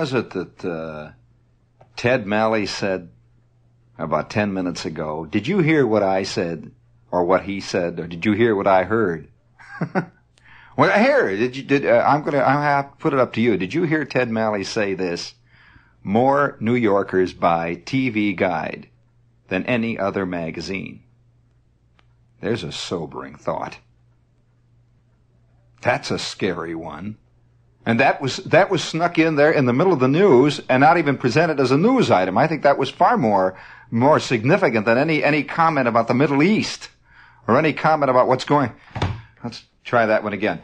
was it that Ted Malley said about 10 minutes ago? Did you hear what I said, or what he said, or did you hear what I heard? Well, here, I'm gonna have to put it up to you. Did you hear Ted Malley say this? More New Yorkers buy TV Guide than any other magazine. There's a sobering thought. That's a scary one. And that was snuck in there in the middle of the news and not even presented as a news item. I think that was far more significant than any comment about the Middle East or any comment about what's going. Let's try that one again.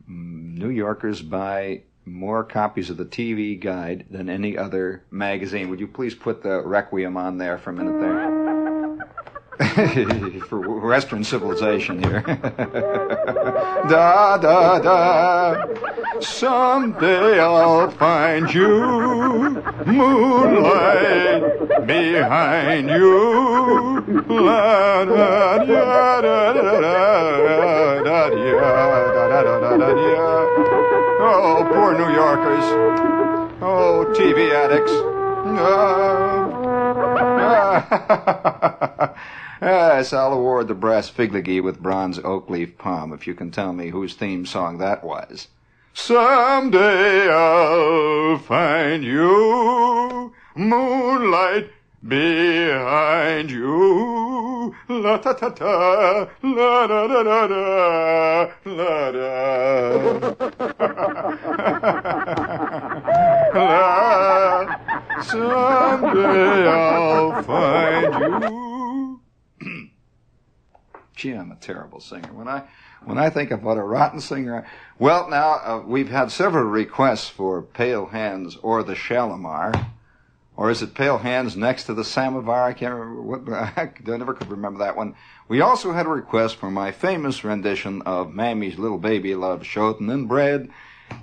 New Yorkers buy more copies of the TV Guide than any other magazine. Would you please put the Requiem on there for a minute there? For Western civilization here. Da, da, da. Someday I'll find you, moonlight behind you. La, da, da, da, da, da, da, da, da. Oh, poor New Yorkers. Oh, TV addicts. Yes, I'll award the brass figligee with bronze oak leaf palm if you can tell me whose theme song that was. Someday I'll find you, moonlight behind you. La ta ta ta, la da da da da, la da. Someday I'll find you. Gee, I'm a terrible singer. When I think of what a rotten singer Well, now, we've had several requests for Pale Hands or the Shalimar. Or is it Pale Hands next to the Samovar? I can't remember. I never could remember that one. We also had a request for my famous rendition of Mammy's Little Baby Loves Shoten and Bread,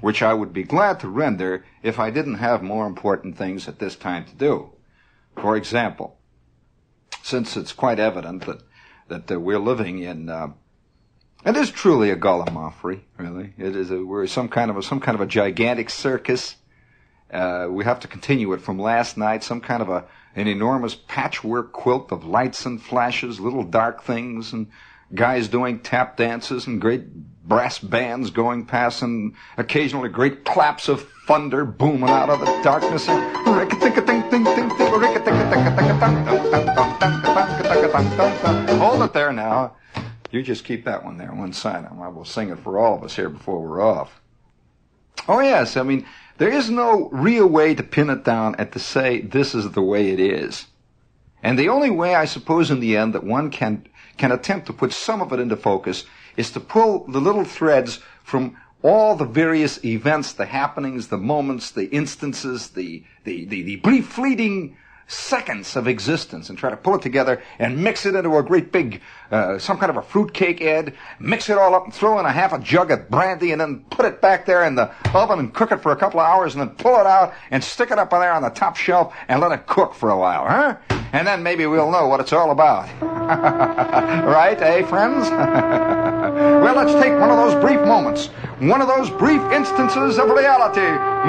which I would be glad to render if I didn't have more important things at this time to do. For example, since it's quite evident that we're living in, it is truly a gallimaufry, really. We're some kind of a gigantic circus. We have to continue it from last night, some kind of an enormous patchwork quilt of lights and flashes, little dark things, and guys doing tap dances, and great brass bands going past, and occasionally great claps of thunder booming out of the darkness. Hold it there now. You just keep that one there, one side. I will sing it for all of us here before we're off. Oh, yes, I mean, there is no real way to pin it down and to say this is the way it is. And the only way, I suppose, in the end, that one can attempt to put some of it into focus is to pull the little threads from all the various events, the happenings, the moments, the instances, the brief fleeting seconds of existence, and try to pull it together and mix it into a great big, some kind of a fruitcake, Ed, mix it all up and throw in a half a jug of brandy and then put it back there in the oven and cook it for a couple of hours and then pull it out and stick it up there on the top shelf and let it cook for a while, huh? And then maybe we'll know what it's all about. Right, eh, friends? Well, let's take one of those brief moments, one of those brief instances of reality.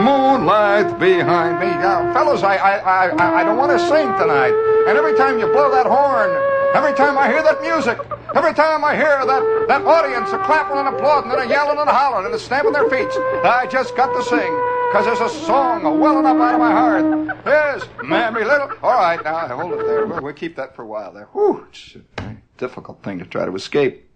Moonlight behind me. Now, fellas, I don't want to sing tonight. And every time you blow that horn, every time I hear that music, every time I hear that audience a clapping and applauding and a yelling and a hollering and a stamping their feet, I just got to sing, because there's a song welling up out of my heart. There's Mammy Little. All right, now, hold it there. We'll keep that for a while there. Whew, it's a very difficult thing to try to escape.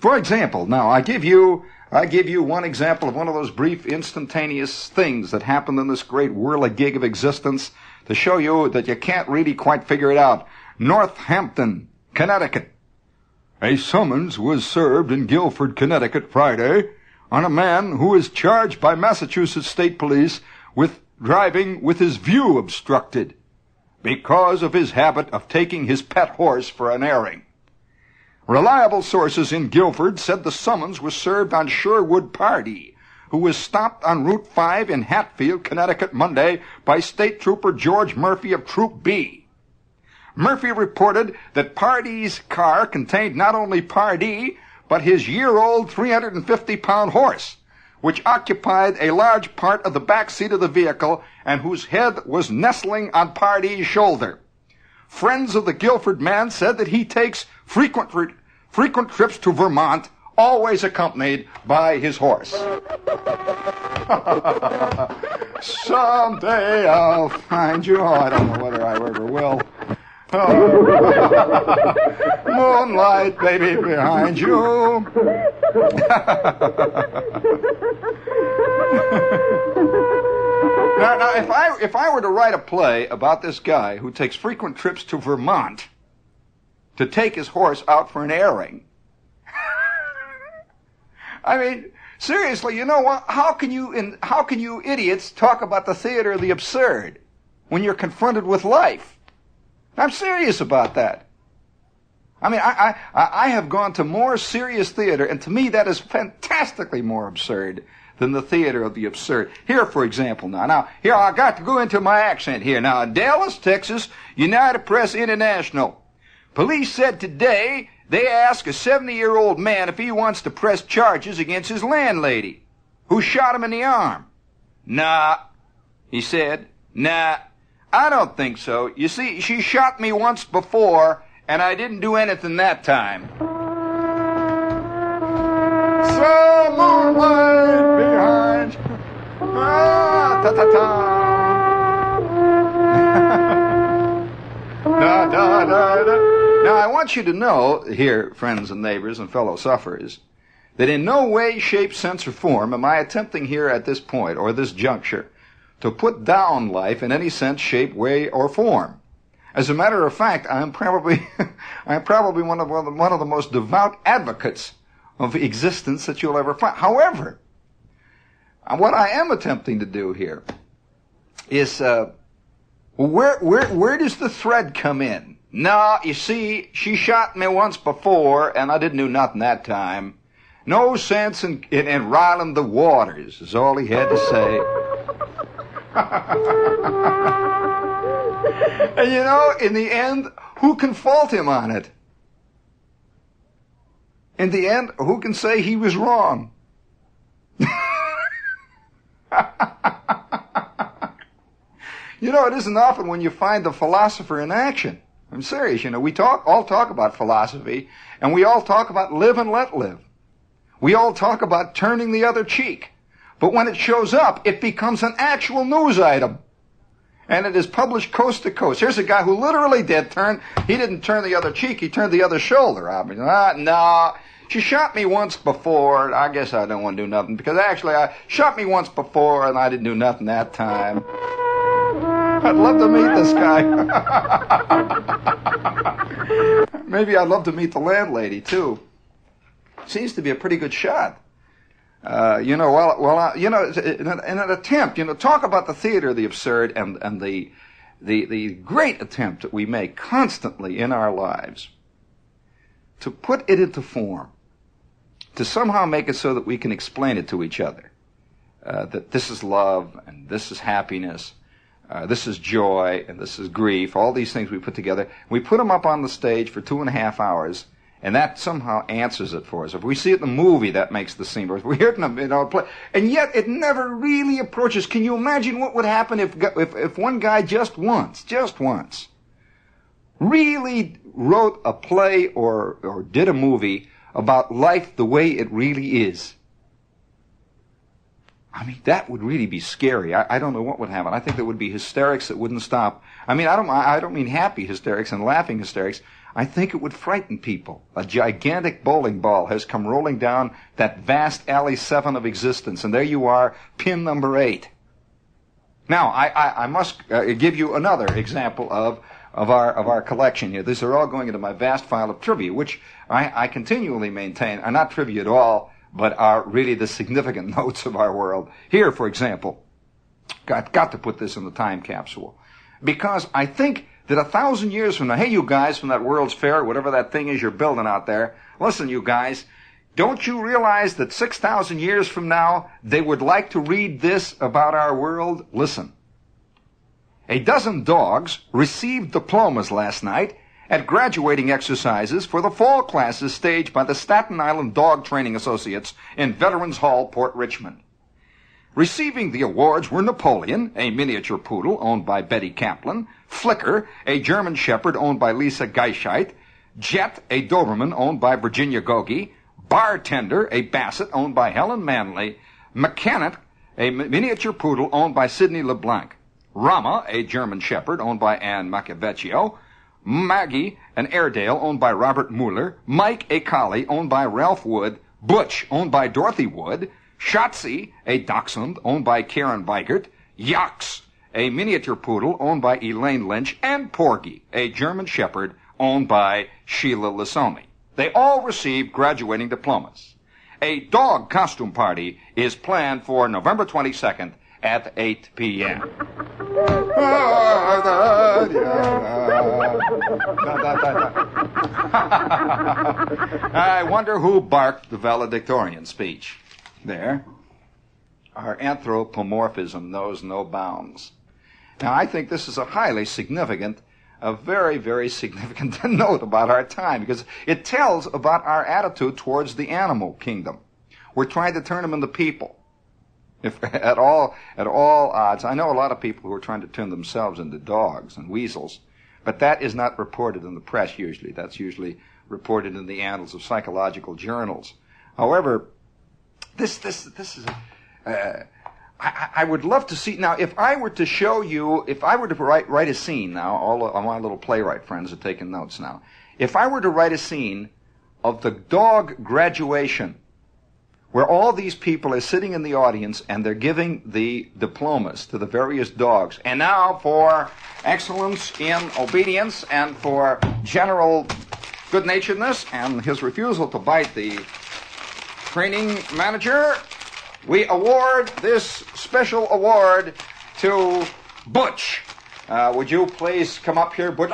For example, now, I give you one example of one of those brief, instantaneous things that happened in this great whirligig of existence to show you that you can't really quite figure it out. Northampton, Connecticut. A summons was served in Guilford, Connecticut, Friday, on a man who is charged by Massachusetts State Police with driving with his view obstructed because of his habit of taking his pet horse for an airing. Reliable sources in Guilford said the summons was served on Sherwood Pardee, who was stopped on Route 5 in Hatfield, Connecticut, Monday by State Trooper George Murphy of Troop B. Murphy reported that Pardee's car contained not only Pardee, but his year-old 350-pound horse, which occupied a large part of the back seat of the vehicle and whose head was nestling on Pardee's shoulder. Friends of the Guilford man said that he takes frequent trips to Vermont, always accompanied by his horse. Someday I'll find you. Oh, I don't know whether I ever will. Oh. Moonlight, baby, behind you. Now, if I were to write a play about this guy who takes frequent trips to Vermont to take his horse out for an airing, I mean, seriously, you know what? How can you idiots talk about the theater of the absurd when you're confronted with life? I'm serious about that. I mean, I have gone to more serious theater, and to me that is fantastically more absurd than the theater of the absurd. Here, for example, now, here, I got to go into my accent here. Now, Dallas, Texas, United Press International. Police said today they asked a 70-year-old man if he wants to press charges against his landlady, who shot him in the arm. Nah, he said. Nah, I don't think so. You see, she shot me once before, and I didn't do anything that time. So moonlight behind. Ah, ta ta ta. Da da da da. Now I want you to know here, friends and neighbors and fellow sufferers, that in no way, shape, sense, or form am I attempting here at this point or this juncture to put down life in any sense, shape, way, or form. As a matter of fact, I'm probably one of the most devout advocates of existence that you'll ever find. However, what I am attempting to do here is where does the thread come in? No, you see, she shot me once before, and I didn't do nothing that time. No sense in riling the waters, is all he had to say. And you know, in the end, who can fault him on it? In the end, who can say he was wrong? You know, it isn't often when you find the philosopher in action. I'm serious, you know, we all talk about philosophy, and we all talk about live and let live. We all talk about turning the other cheek. But when it shows up, it becomes an actual news item. And it is published coast to coast. Here's a guy who literally did turn. He didn't turn the other cheek, he turned the other shoulder. I mean, no, she shot me once before. I guess I don't want to do nothing, because actually I shot me once before and I didn't do nothing that time. I'd love to meet this guy. Maybe I'd love to meet the landlady, too. Seems to be a pretty good shot. In an attempt, talk about the theater of the absurd and the great attempt that we make constantly in our lives to put it into form, to somehow make it so that we can explain it to each other, that this is love and this is happiness, this is joy and this is grief, all these things we put together. We put them up on the stage for 2.5 hours, and that somehow answers it for us. If we see it in the movie, that makes the scene. Or if we hear it in a play, and yet it never really approaches. Can you imagine what would happen if one guy just once, really wrote a play or did a movie about life the way it really is? I mean, that would really be scary. I don't know what would happen. I think there would be hysterics that wouldn't stop. I mean, I don't mean happy hysterics and laughing hysterics. I think it would frighten people. A gigantic bowling ball has come rolling down that vast alley 7 of existence, and there you are, pin number 8. Now, I must give you another example of our collection here. These are all going into my vast file of trivia, which I continually maintain are not trivia at all, but are really the significant notes of our world. Here, for example, got to put this in the time capsule, because I think that 1,000 years from now, hey, you guys from that World's Fair, whatever that thing is you're building out there, listen, you guys, don't you realize that 6,000 years from now, they would like to read this about our world? Listen. A dozen dogs received diplomas last night at graduating exercises for the fall classes staged by the Staten Island Dog Training Associates in Veterans Hall, Port Richmond. Receiving the awards were Napoleon, a miniature poodle owned by Betty Kaplan, Flicker, a German shepherd owned by Lisa Geischeit, Jet, a Doberman owned by Virginia Gogi, Bartender, a Basset owned by Helen Manley, Mechanic, a miniature poodle owned by Sidney LeBlanc, Rama, a German shepherd owned by Anne Macavecchio, Maggie, an Airedale owned by Robert Mueller, Mike, a collie owned by Ralph Wood, Butch, owned by Dorothy Wood, Shotzi, a Dachshund owned by Karen Weigert, Yax, a miniature poodle owned by Elaine Lynch, and Porgy, a German shepherd owned by Sheila Lissoni. They all received graduating diplomas. A dog costume party is planned for November 22nd at 8 p.m. I wonder who barked the valedictorian speech. There. Our anthropomorphism knows no bounds. Now, I think this is a highly significant, a very, very significant note about our time, because it tells about our attitude towards the animal kingdom. We're trying to turn them into people. If at all odds, I know a lot of people who are trying to turn themselves into dogs and weasels, but that is not reported in the press usually. That's usually reported in the annals of psychological journals. However, this is I would love to see. Now, if I were to show you, if I were to write a scene now, all of my little playwright friends are taking notes now. If I were to write a scene of the dog graduation, where all these people are sitting in the audience and they're giving the diplomas to the various dogs, and now for excellence in obedience and for general good-naturedness and his refusal to bite the training manager, we award this special award to Butch. Would you please come up here, Butch?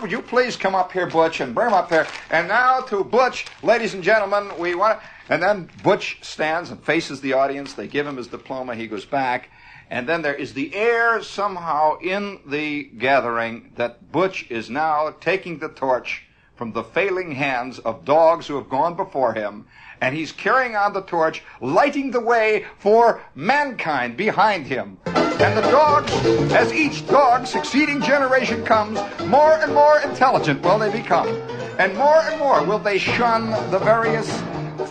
Would you please come up here, Butch, and bring him up there? And now to Butch, ladies and gentlemen, we want to... And then Butch stands and faces the audience. They give him his diploma. He goes back. And then there is the air somehow in the gathering that Butch is now taking the torch from the failing hands of dogs who have gone before him. And he's carrying on the torch, lighting the way for mankind behind him. And the dogs, as each dog succeeding generation comes, more and more intelligent will they become. And more will they shun the various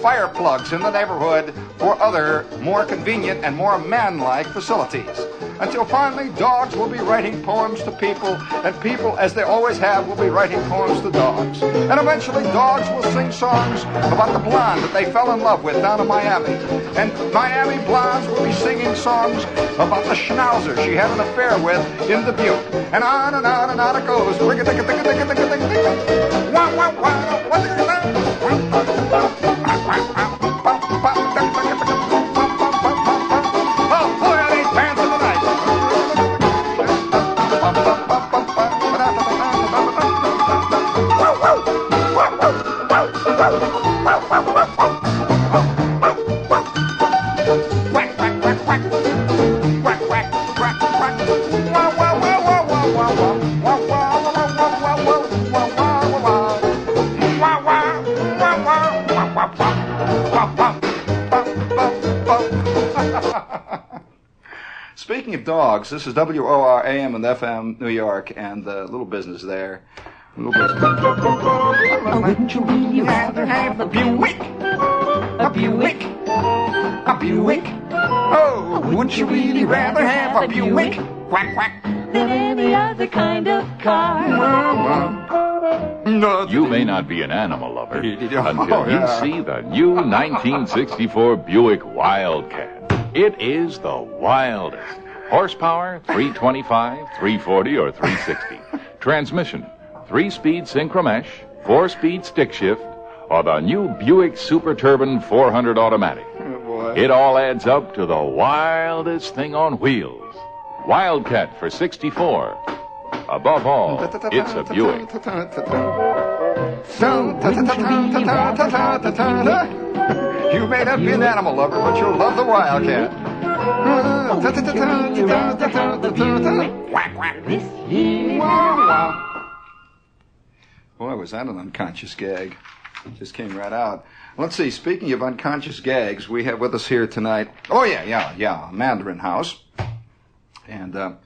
fire plugs in the neighborhood for other more convenient and more man-like facilities. Until finally dogs will be writing poems to people, and people, as they always have, will be writing poems to dogs. And eventually dogs will sing songs about the blonde that they fell in love with down in Miami. And Miami blondes will be singing songs about the schnauzer she had an affair with in Dubuque. And on it goes. Speaking of dogs, this is WOR AM and FM New York, and the little business there. Oh, wouldn't you really rather have a Buick? A Buick? A Buick? Oh, wouldn't you really rather have a Buick? Quack, quack. Than any other kind of car. No, You may not be an animal lover until Oh, yeah. you see the new 1964 Buick Wildcat. It is the wildest. Horsepower, 325, 340, or 360. Transmission, 3-speed synchromesh, 4-speed stick shift, or the new Buick Super Turbine 400 automatic. Oh, boy. It all adds up to the wildest thing on wheels. Wildcat for 64. Above all, it's a Buick. You may not be an animal lover, but you'll love the Wildcat. Quack, quack. This here. Boy, was that an unconscious gag. Just came right out. Let's see, speaking of unconscious gags, we have with us here tonight, Mandarin House. And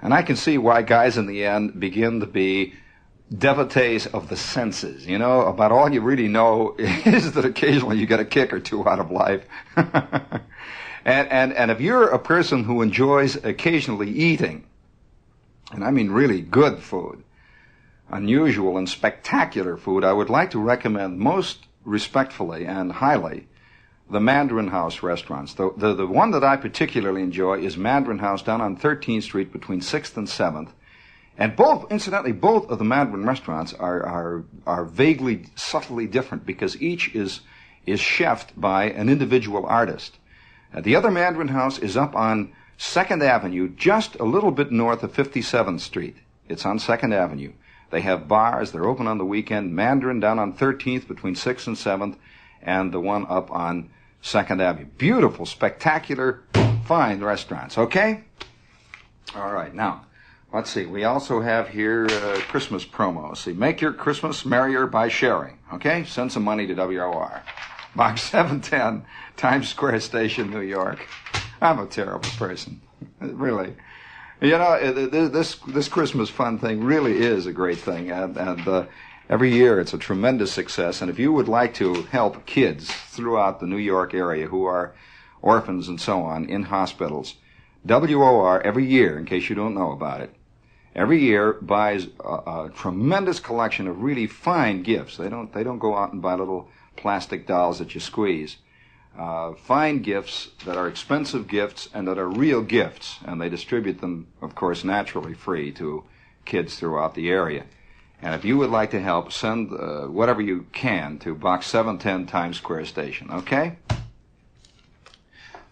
I can see why guys in the end begin to be devotees of the senses. You know, about all you really know is that occasionally you get a kick or two out of life. and if you're a person who enjoys occasionally eating, and I mean really good food, unusual and spectacular food, I would like to recommend most respectfully and highly the Mandarin House restaurants. The one that I particularly enjoy is Mandarin House down on 13th Street between 6th and 7th. And both of the Mandarin restaurants are vaguely, subtly different because each is chefed by an individual artist. The other Mandarin House is up on 2nd Avenue, just a little bit north of 57th Street. It's on 2nd Avenue. They have bars. They're open on the weekend. Mandarin down on 13th between 6th and 7th, and the one up on 2nd Avenue. Beautiful, spectacular, fine restaurants, okay? All right, now, let's see. We also have here Christmas promos. See, make your Christmas merrier by sharing, okay? Send some money to WOR. Box 710, Times Square Station, New York. I'm a terrible person, really. You know, this Christmas fun thing really is a great thing, and every year it's a tremendous success. And if you would like to help kids throughout the New York area who are orphans and so on in hospitals, WOR every year, in case you don't know about it, every year buys a tremendous collection of really fine gifts. They don't go out and buy little plastic dolls that you squeeze. Fine gifts that are expensive gifts and that are real gifts, and they distribute them, of course, naturally free to kids throughout the area. And if you would like to help, send whatever you can to Box 710, Times Square Station, okay?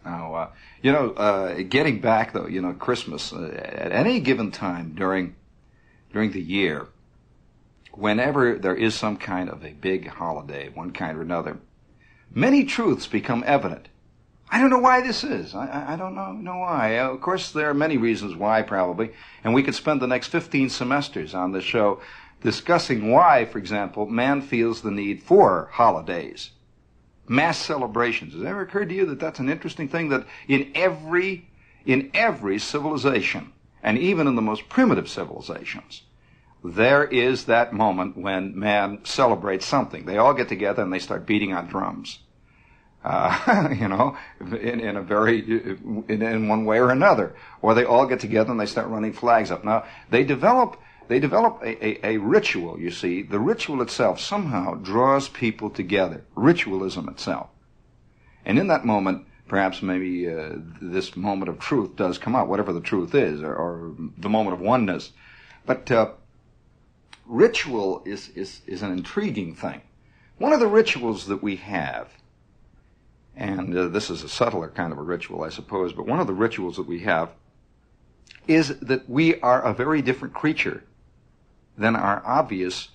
Now, getting back, though, Christmas, at any given time during the year, whenever there is some kind of a big holiday, one kind or another, many truths become evident. I don't know why this is. I don't know why. Of course, there are many reasons why, probably, and we could spend the next 15 semesters on this show discussing why, for example, man feels the need for holidays, mass celebrations. Has it ever occurred to you that that's an interesting thing, that in every civilization, and even in the most primitive civilizations, there is that moment when man celebrates something. They all get together and they start beating on drums. In one way or another. Or they all get together and they start running flags up. Now, they develop a ritual, you see. The ritual itself somehow draws people together. Ritualism itself. And in that moment, perhaps maybe this moment of truth does come out, whatever the truth is, or the moment of oneness. But ritual is an intriguing thing. One of the rituals that we have, and this is a subtler kind of a ritual, I suppose, but one of the rituals that we have is that we are a very different creature than our obvious,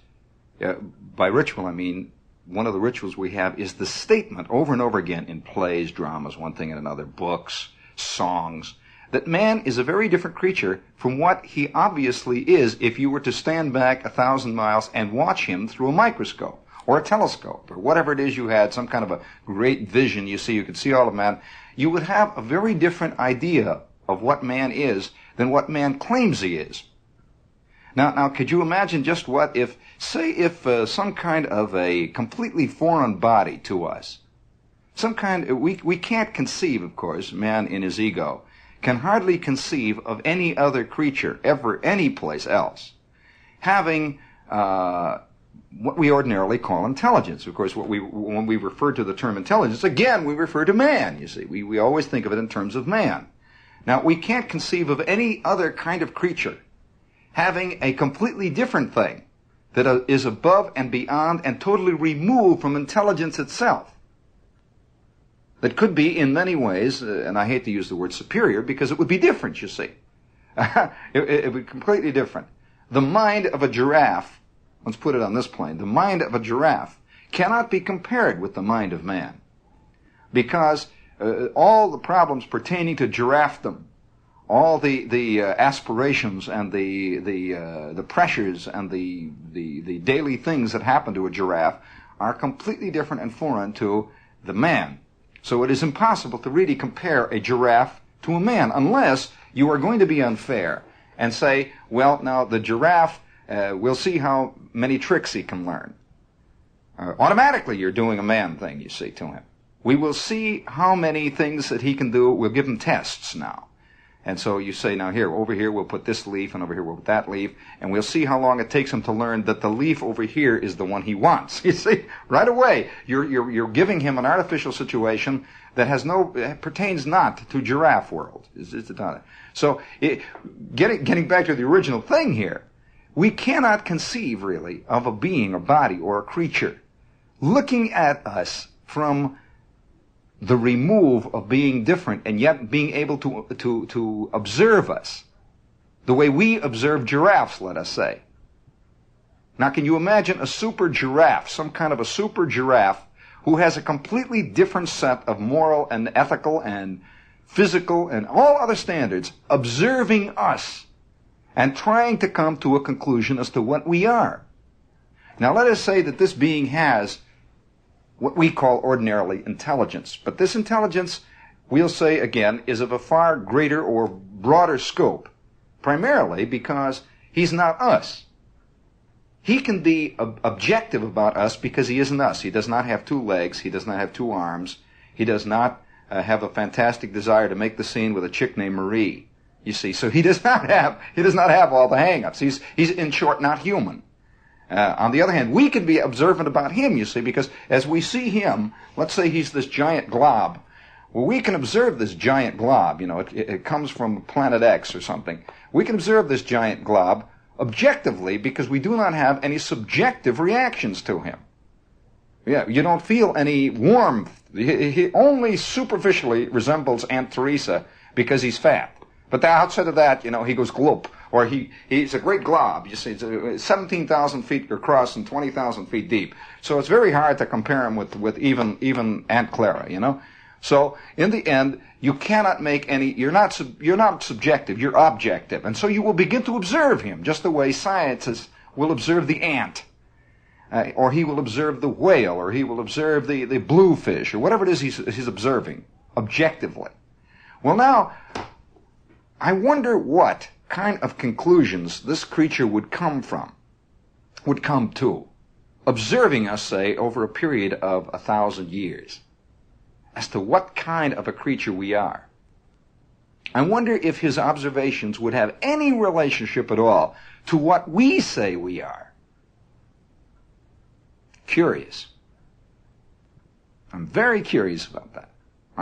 by ritual I mean, one of the rituals we have is the statement over and over again in plays, dramas, one thing and another, books, songs, that man is a very different creature from what he obviously is if you were to stand back 1,000 miles and watch him through a microscope or a telescope or whatever it is you had, some kind of a great vision you could see all of man. You would have a very different idea of what man is than what man claims he is. Now, could you imagine just what if some kind of a completely foreign body to us, we can't conceive, of course, man in his ego, can hardly conceive of any other creature ever, any place else, having what we ordinarily call intelligence. Of course, when we refer to the term intelligence, again, we refer to man, you see. We always think of it in terms of man. Now, we can't conceive of any other kind of creature having a completely different thing that is above and beyond and totally removed from intelligence itself. That could be, in many ways, and I hate to use the word superior, because it would be different, you see. It would be completely different. The mind of a giraffe, let's put it on this plane, the mind of a giraffe cannot be compared with the mind of man. Because all the problems pertaining to giraffedom, all the aspirations and the pressures and the daily things that happen to a giraffe are completely different and foreign to the man. So it is impossible to really compare a giraffe to a man unless you are going to be unfair and say, well, now the giraffe, we'll see how many tricks he can learn. Automatically you're doing a man thing, you see, to him. We will see how many things that he can do. We'll give him tests now. And so you say, now here, over here we'll put this leaf, and over here we'll put that leaf, and we'll see how long it takes him to learn that the leaf over here is the one he wants. You see, right away, you're giving him an artificial situation that has pertains not to giraffe world. It's not. So, getting back to the original thing here, we cannot conceive really of a being, a body, or a creature looking at us from the remove of being different and yet being able to observe us the way we observe giraffes, let us say. Now, can you imagine a super giraffe, some kind of a super giraffe, who has a completely different set of moral and ethical and physical and all other standards, observing us and trying to come to a conclusion as to what we are? Now, let us say that this being has what we call ordinarily intelligence. But this intelligence, we'll say again, is of a far greater or broader scope, primarily because he's not us. He can be objective about us because he isn't us. He does not have two legs. He does not have two arms. He does not have a fantastic desire to make the scene with a chick named Marie. You see, so he does not have all the hang-ups. He's in short not human. On the other hand, we can be observant about him, you see, because as we see him, let's say he's this giant glob. Well, we can observe this giant glob. You know, it comes from planet X or something. We can observe this giant glob objectively because we do not have any subjective reactions to him. Yeah, you don't feel any warmth. He only superficially resembles Aunt Teresa because he's fat. But outside of that, you know, he goes gloop. Or he's a great glob. You see, it's 17,000 feet across and 20,000 feet deep. So it's very hard to compare him with even Aunt Clara, you know. So in the end, you cannot make any. You're not subjective. You're objective, and so you will begin to observe him just the way scientists will observe the ant, or he will observe the whale, or he will observe the bluefish, or whatever it is he's observing objectively. Well, now I wonder what kind of conclusions this creature would come to, observing us, say, over a period of 1,000 years, as to what kind of a creature we are. I wonder if his observations would have any relationship at all to what we say we are. Curious. I'm very curious about that.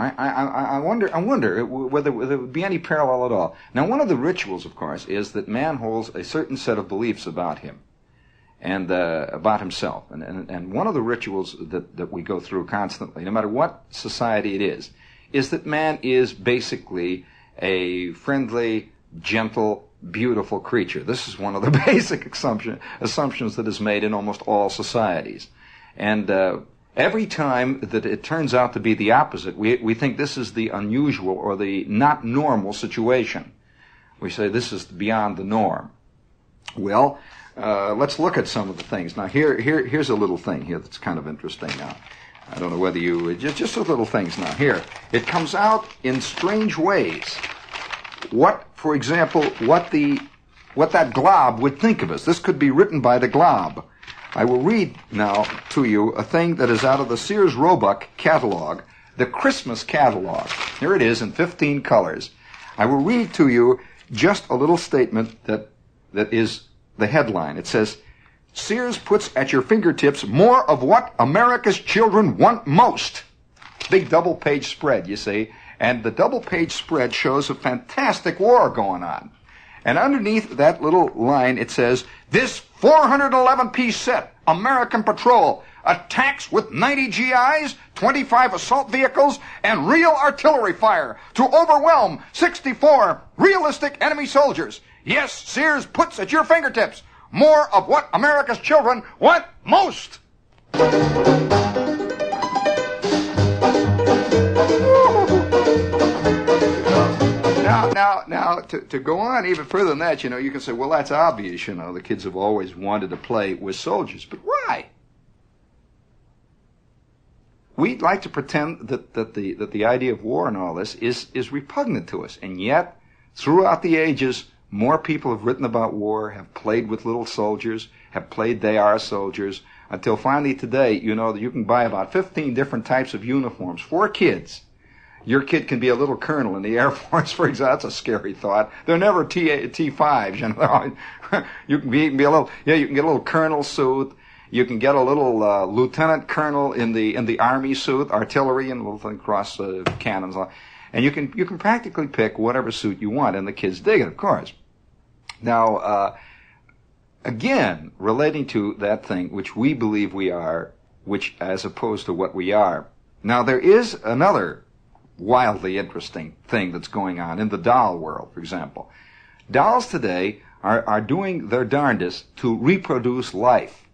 I wonder whether there would be any parallel at all. Now, one of the rituals, of course, is that man holds a certain set of beliefs about him and about himself. And one of the rituals that we go through constantly, no matter what society it is that man is basically a friendly, gentle, beautiful creature. This is one of the basic assumptions that is made in almost all societies. And every time that it turns out to be the opposite, we think this is the unusual or the not normal situation. We say this is beyond the norm. Well, let's look at some of the things. Now, here's a little thing here that's kind of interesting now. I don't know whether just the little things now. Here, it comes out in strange ways. For example, what that glob would think of us. This could be written by the glob. I will read now to you a thing that is out of the Sears Roebuck catalog, the Christmas catalog. Here it is in 15 colors. I will read to you just a little statement that is the headline. It says, Sears puts at your fingertips more of what America's children want most. Big double-page spread, you see. And the double-page spread shows a fantastic war going on. And underneath that little line, it says, this 411-piece set, American Patrol, attacks with 90 GIs, 25 assault vehicles, and real artillery fire to overwhelm 64 realistic enemy soldiers. Yes, Sears puts at your fingertips more of what America's children want most. Now, to go on even further than that, you can say, well, that's obvious, the kids have always wanted to play with soldiers. But why? we'd like to pretend that the idea of war and all this is repugnant to us. And yet, throughout the ages, more people have written about war, have played with little soldiers, have played they are soldiers, until finally today, you know, that you can buy about 15 different types of uniforms for kids. Your kid can be a little colonel in the Air Force, for example. That's a scary thought. They're never T5s, you know. You can be a little, you can get a little colonel suit. You can get a little lieutenant colonel in the army suit, artillery, and a little thing cross cannons. And you can practically pick whatever suit you want, and the kids dig it, of course. Now, again, relating to that thing which we believe we are, which as opposed to what we are. Now, there is another wildly interesting thing that's going on in the doll world, for example. Dolls today are doing their darndest to reproduce life.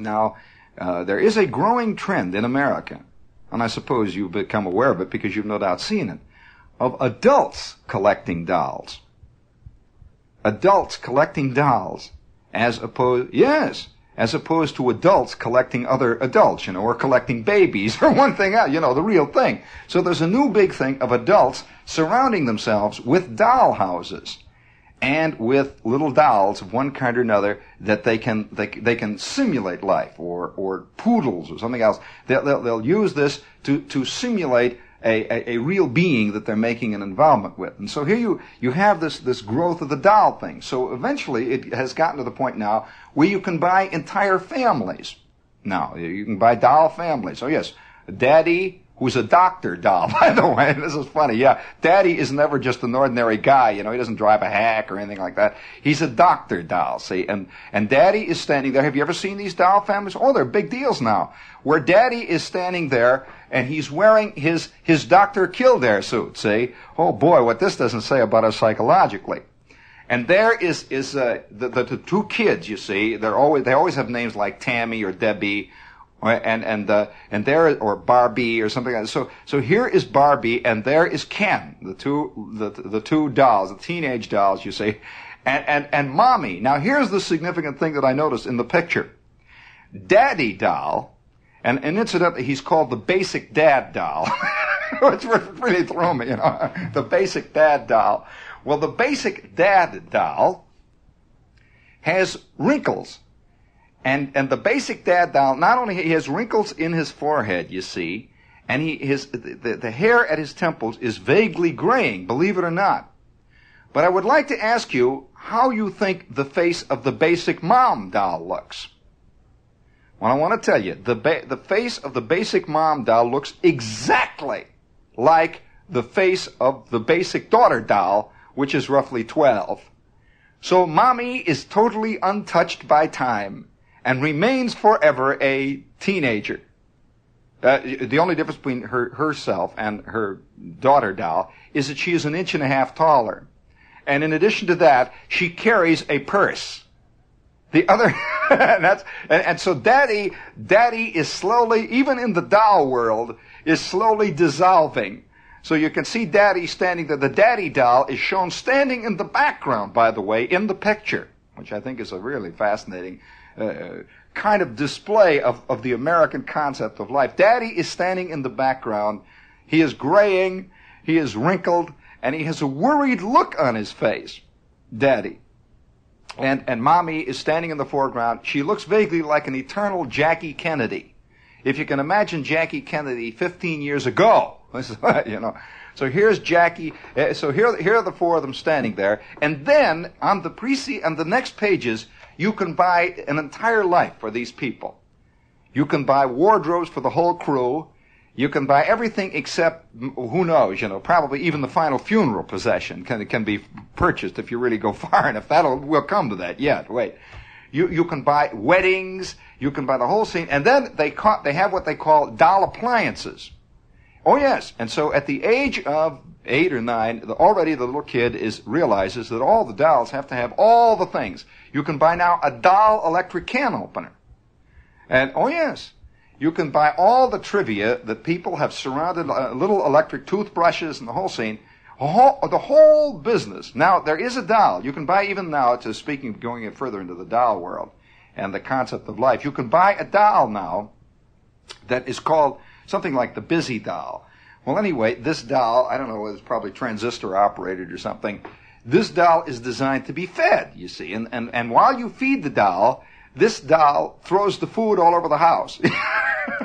Now, there is a growing trend in America, and I suppose you've become aware of it because you've no doubt seen it, of adults collecting dolls. Adults collecting dolls, as opposed to adults collecting other adults, you know, or collecting babies, or one thing else, you know, the real thing. So there's a new big thing of adults surrounding themselves with doll houses, and with little dolls of one kind or another that they can simulate life, or poodles or something else. They'll use this to simulate a real being that they're making an involvement with. And so here you have this growth of the doll thing. So eventually it has gotten to the point now where you can buy entire families. Now, you can buy doll families. Oh yes, Daddy, who's a doctor doll, by the way. This is funny, yeah. Daddy is never just an ordinary guy, you know, he doesn't drive a hack or anything like that. He's a doctor doll, see, and Daddy is standing there. Have you ever seen these doll families? Oh, they're big deals now. Where Daddy is standing there, and he's wearing his Dr. Kildare suit, see? Oh boy, what this doesn't say about us psychologically. And there is the two kids, you see, they always have names like Tammy or Debbie, and there, or Barbie or something like that. So here is Barbie and there is Ken, the two dolls, the teenage dolls, you see, and Mommy. Now here's the significant thing that I noticed in the picture. Daddy doll, and incidentally he's called the basic dad doll, which really threw me, you know, the basic dad doll. Well, the basic dad doll has wrinkles. And the basic dad doll, not only he has wrinkles in his forehead, you see, and the hair at his temples is vaguely graying, believe it or not. But I would like to ask you how you think the face of the basic mom doll looks. Well, I want to tell you, the face of the basic mom doll looks exactly like the face of the basic daughter doll, which is roughly 12. So Mommy is totally untouched by time and remains forever a teenager. The only difference between herself and her daughter doll is that she is 1.5 inches taller. And in addition to that, she carries a purse. The other, and so Daddy is slowly, even in the doll world, is slowly dissolving. So you can see Daddy standing there. The Daddy doll is shown standing in the background, by the way, in the picture, which I think is a really fascinating kind of display of the American concept of life. Daddy is standing in the background. He is graying, he is wrinkled, and he has a worried look on his face, Daddy. And Mommy is standing in the foreground. She looks vaguely like an eternal Jackie Kennedy. If you can imagine Jackie Kennedy 15 years ago, you know. So here's Jackie. So here are the four of them standing there. And then on the next pages, you can buy an entire life for these people. You can buy wardrobes for the whole crew. You can buy everything except, who knows, you know, probably even the final funeral procession can be purchased if you really go far enough. We'll come to that yet. Wait. You can buy weddings. You can buy the whole scene. And then they have what they call doll appliances. Oh yes. And so at the age of 8 or 9, already the little kid realizes that all the dolls have to have all the things. You can buy now a doll electric can opener. And oh yes, you can buy all the trivia that people have surrounded, little electric toothbrushes and the whole scene, the whole business. Now, there is a doll. You can buy even now, going further into the doll world and the concept of life, you can buy a doll now that is called something like the Busy Doll. Well, anyway, this doll, I don't know, it's probably transistor operated or something. This doll is designed to be fed, you see. And while you feed the doll, this doll throws the food all over the house.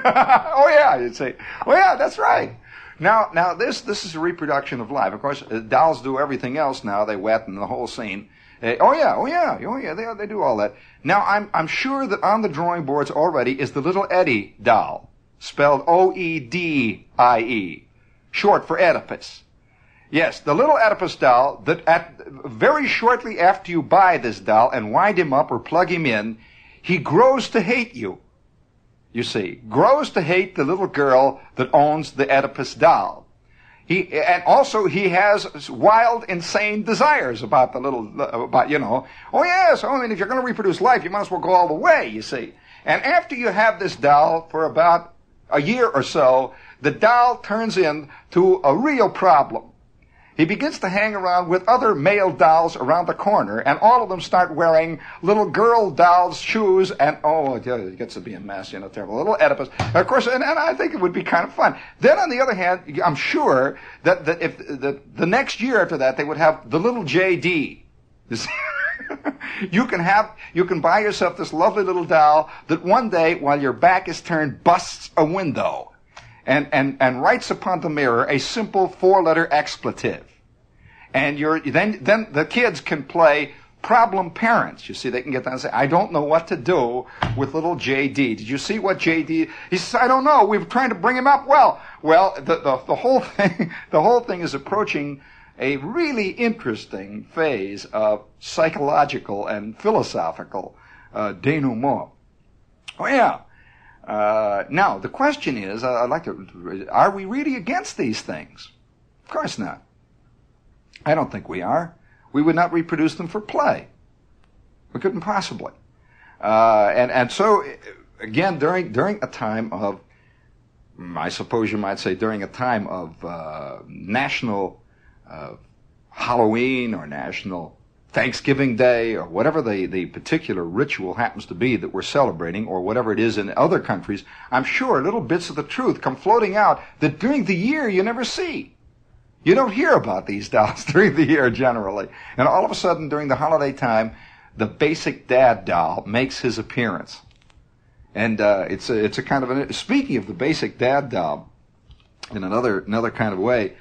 Oh, yeah, you'd say. Oh, yeah, that's right. Now, this is a reproduction of life. Of course, dolls do everything else now. They wet and the whole scene. They do all that. Now, I'm sure that on the drawing boards already is the little Eddie doll, spelled O-E-D-I-E, short for Oedipus. Yes, the little Oedipus doll that very shortly after you buy this doll and wind him up or plug him in, he grows to hate you. You see, grows to hate the little girl that owns the Oedipus doll. He has wild, insane desires about the little, oh yes, I mean, if you're going to reproduce life, you might as well go all the way, you see. And after you have this doll for about a year or so, the doll turns into a real problem. He begins to hang around with other male dolls around the corner, and all of them start wearing little girl dolls' shoes, and it gets to be a mess, terrible. Little Oedipus. Of course, and I think it would be kind of fun. Then, on the other hand, I'm sure that if the next year after that, they would have the little JD. You can buy yourself this lovely little doll that one day, while your back is turned, busts a window. And writes upon the mirror a simple 4-letter expletive. And then the kids can play problem parents. You see, they can get down and say, I don't know what to do with little JD. Did you see what JD? He says, I don't know. We're trying to bring him up. Well, the whole thing is approaching a really interesting phase of psychological and philosophical denouement. Oh yeah. Now, the question is, are we really against these things? Of course not. I don't think we are. We would not reproduce them for play. We couldn't possibly. And so, again, during a time of, I suppose you might say, during a time of national Halloween or national Thanksgiving Day, or whatever the particular ritual happens to be that we're celebrating, or whatever it is in other countries, I'm sure little bits of the truth come floating out that during the year you never see. You don't hear about these dolls during the year generally. And all of a sudden, during the holiday time, the basic dad doll makes his appearance. And it's a kind of speaking of the basic dad doll, in another kind of way,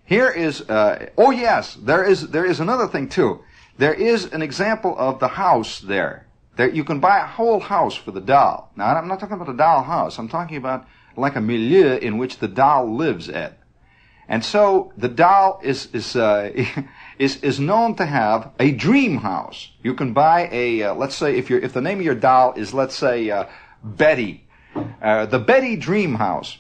here is, there is another thing too. There is an example of the house there. You can buy a whole house for the doll. Now, I'm not talking about a doll house. I'm talking about like a milieu in which the doll lives at. And so the doll is known to have a dream house. You can buy let's say if the name of your doll is, let's say, Betty, the Betty Dream House.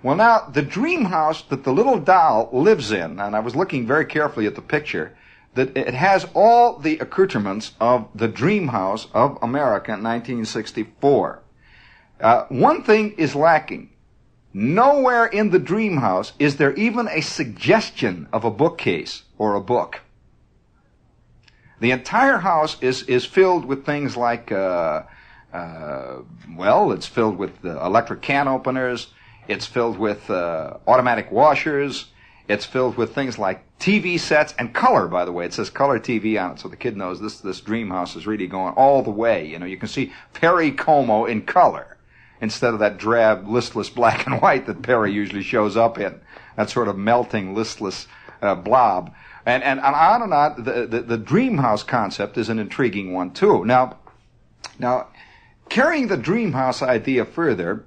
Well, now the dream house that the little doll lives in, and I was looking very carefully at the picture, that it has all the accoutrements of the dream house of America in 1964. One thing is lacking. Nowhere in the dream house is there even a suggestion of a bookcase or a book. The entire house is filled with things like, it's filled with electric can openers, it's filled with automatic washers, it's filled with things like TV sets and color, by the way. It says color TV on it, so the kid knows this dream house is really going all the way. You can see Perry Como in color instead of that drab, listless black and white that Perry usually shows up in. That sort of melting, listless blob. And on and on, the dream house concept is an intriguing one, too. Now, carrying the dream house idea further,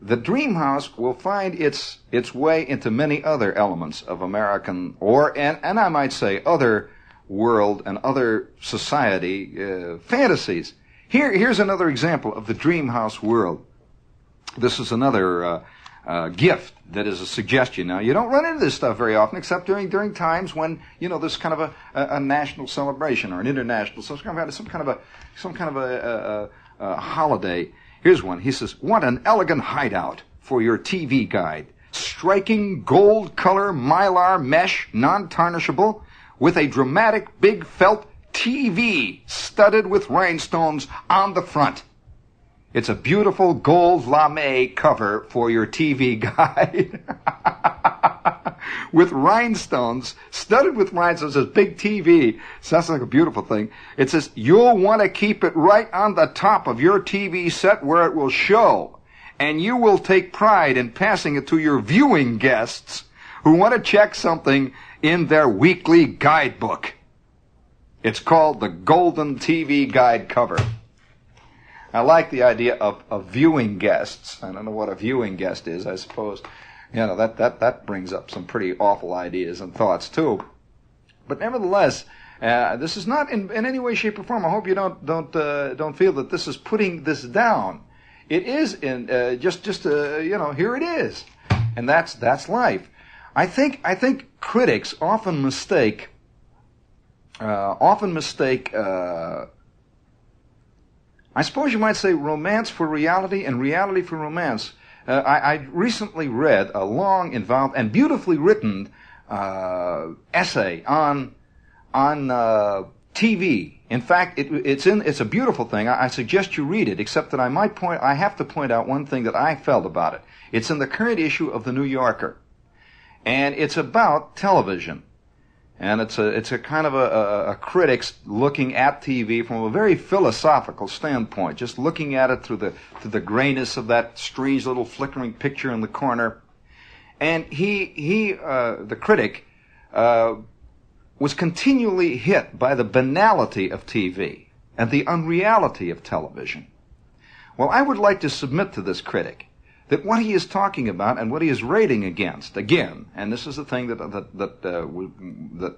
the dream house will find its way into many other elements of American, and I might say other world and other society fantasies. Here's another example of the dream house world. This is another gift that is a suggestion. Now, you don't run into this stuff very often, except during times when there's kind of a national celebration or an international, some kind of a holiday. Here's one. He says, "What an elegant hideout for your TV guide. Striking gold color mylar mesh, non-tarnishable, with a dramatic big felt TV studded with rhinestones on the front." It's a beautiful gold lame cover for your TV guide. With rhinestones, studded with rhinestones, this big TV. Sounds like a beautiful thing. It says, you'll want to keep it right on the top of your TV set where it will show. And you will take pride in passing it to your viewing guests who want to check something in their weekly guidebook. It's called the Golden TV Guide Cover. I like the idea of viewing guests. I don't know what a viewing guest is, I suppose. You know, that brings up some pretty awful ideas and thoughts, too. But nevertheless, this is not in any way, shape, or form. I hope you don't feel that this is putting this down. It is in here it is. And that's life. I think critics often mistake I suppose you might say romance for reality and reality for romance. I recently read a long, involved, and beautifully written essay on TV. In fact, it's a beautiful thing. I suggest you read it, except that I have to point out one thing that I felt about it. It's in the current issue of the New Yorker, and it's about television. And it's a kind of a critic's looking at TV from a very philosophical standpoint, just looking at it through the grayness of that strange little flickering picture in the corner. And the critic, was continually hit by the banality of TV and the unreality of television. Well, I would like to submit to this critic that what he is talking about and what he is rating against, again, and this is the thing that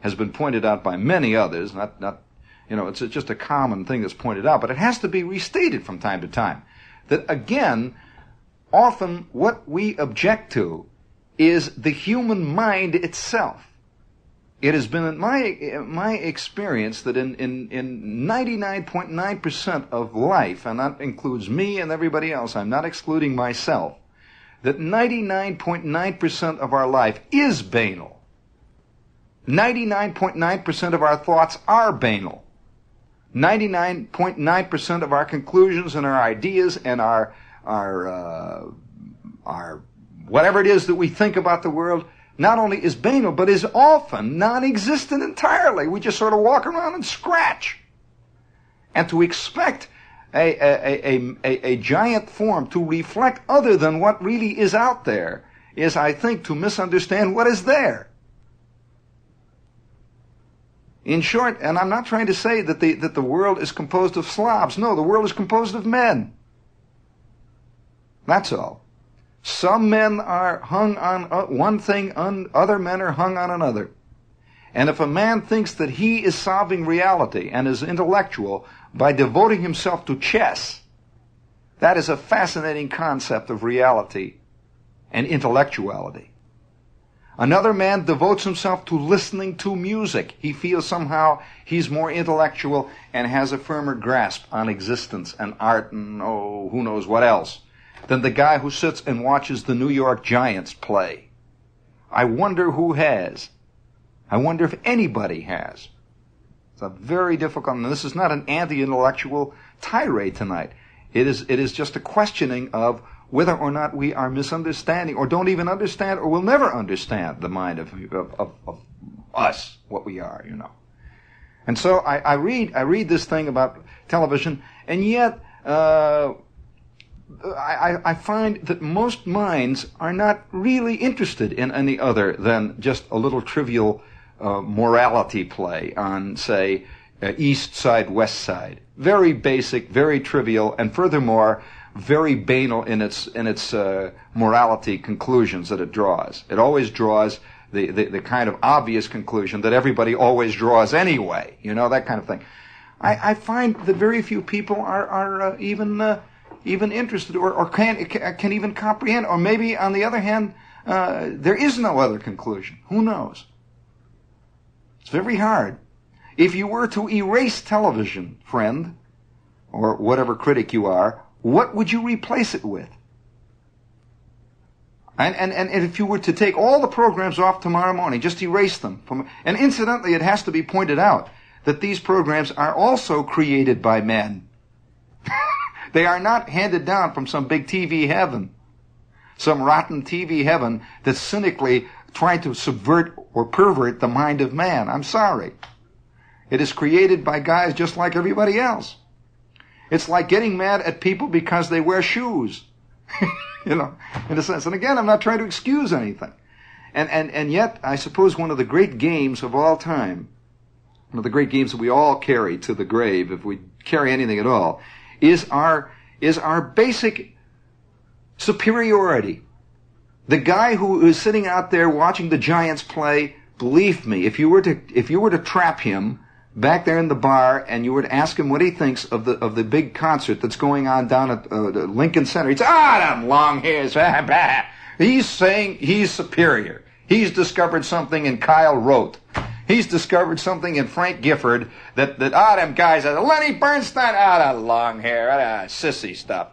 has been pointed out by many others, it's just a common thing that's pointed out, but it has to be restated from time to time, that again, often what we object to is the human mind itself. It has been in my experience that in 99.9% of life, and that includes me and everybody else, I'm not excluding myself, that 99.9% of our life is banal. 99.9% of our thoughts are banal. 99.9% of our conclusions and our ideas and our whatever it is that we think about the world not only is banal, but is often non-existent entirely. We just sort of walk around and scratch. And to expect a giant form to reflect other than what really is out there is, I think, to misunderstand what is there. In short, and I'm not trying to say that the world is composed of slobs. No, the world is composed of men. That's all. Some men are hung on one thing, other men are hung on another. And if a man thinks that he is solving reality and is intellectual by devoting himself to chess, that is a fascinating concept of reality and intellectuality. Another man devotes himself to listening to music. He feels somehow he's more intellectual and has a firmer grasp on existence and art and who knows what else than the guy who sits and watches the New York Giants play. I wonder who has. I wonder if anybody has. It's a very difficult, and this is not an anti-intellectual tirade tonight. It is just a questioning of whether or not we are misunderstanding or don't even understand or will never understand the mind of us, what we are, And so I read this thing about television, and yet I find that most minds are not really interested in any other than just a little trivial morality play on, say, East Side, West Side. Very basic, very trivial, and furthermore, very banal in its morality conclusions that it draws. It always draws the kind of obvious conclusion that everybody always draws anyway. That kind of thing. I find that very few people are even interested or can even comprehend, or maybe on the other hand, there is no other conclusion. Who knows? It's very hard. If you were to erase television, friend, or whatever critic you are, what would you replace it with? And if you were to take all the programs off tomorrow morning, just erase them. And incidentally, it has to be pointed out that these programs are also created by men. They are not handed down from some big TV heaven, some rotten TV heaven that's cynically trying to subvert or pervert the mind of man. I'm sorry. It is created by guys just like everybody else. It's like getting mad at people because they wear shoes, in a sense. And again, I'm not trying to excuse anything. And yet, I suppose one of the great games of all time, one of the great games that we all carry to the grave, if we carry anything at all, is our basic superiority. The guy who is sitting out there watching the Giants play, believe me, if you were to trap him back there in the bar and you were to ask him what he thinks of the big concert that's going on down at Lincoln Center, he'd say, them long hairs. He's saying he's superior. He's discovered something in Kyle Rote. He's discovered something in Frank Gifford that them guys, Lenny Bernstein, that long hair, sissy stuff.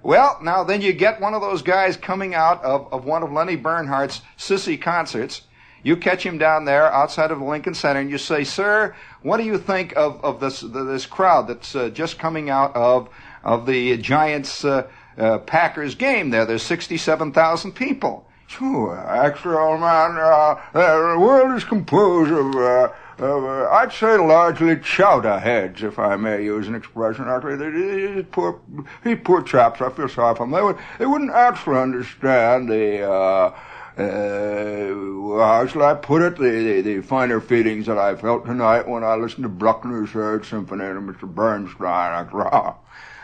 Well, now then you get one of those guys coming out of one of Lenny Bernhardt's sissy concerts. You catch him down there outside of the Lincoln Center and you say, sir, what do you think of this crowd that's just coming out of the Giants Packers game there? There's 67,000 people. Sure, actually, old man, the world is composed of I'd say largely chowder heads, if I may use an expression. Actually, these poor chaps, I feel sorry for them. They wouldn't actually understand the how shall I put it, the finer feelings that I felt tonight when I listened to Bruckner's Third Symphony and Mr. Bernstein.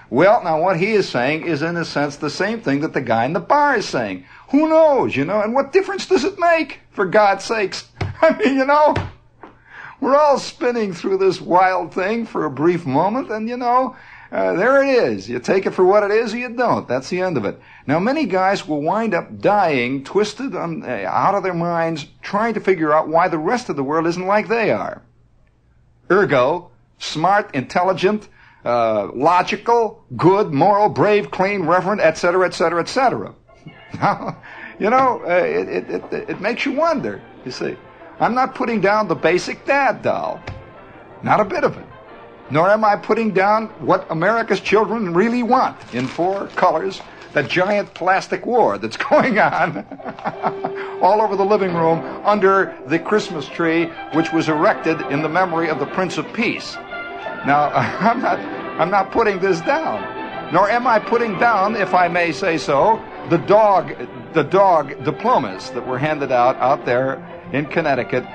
Well, now what he is saying is in a sense the same thing that the guy in the bar is saying. Who knows, and what difference does it make, for God's sakes? I mean, we're all spinning through this wild thing for a brief moment, and there it is. You take it for what it is or you don't. That's the end of it. Now, many guys will wind up dying, twisted out of their minds, trying to figure out why the rest of the world isn't like they are. Ergo, smart, intelligent, logical, good, moral, brave, clean, reverent, etc., etc., etc. It makes you wonder, you see. I'm not putting down the basic dad doll. Not a bit of it. Nor am I putting down what America's children really want in 4 colors, the giant plastic war that's going on all over the living room under the Christmas tree, which was erected in the memory of the Prince of Peace. Now, I'm not putting this down. Nor am I putting down, if I may say so, the dog diplomas that were handed out there in Connecticut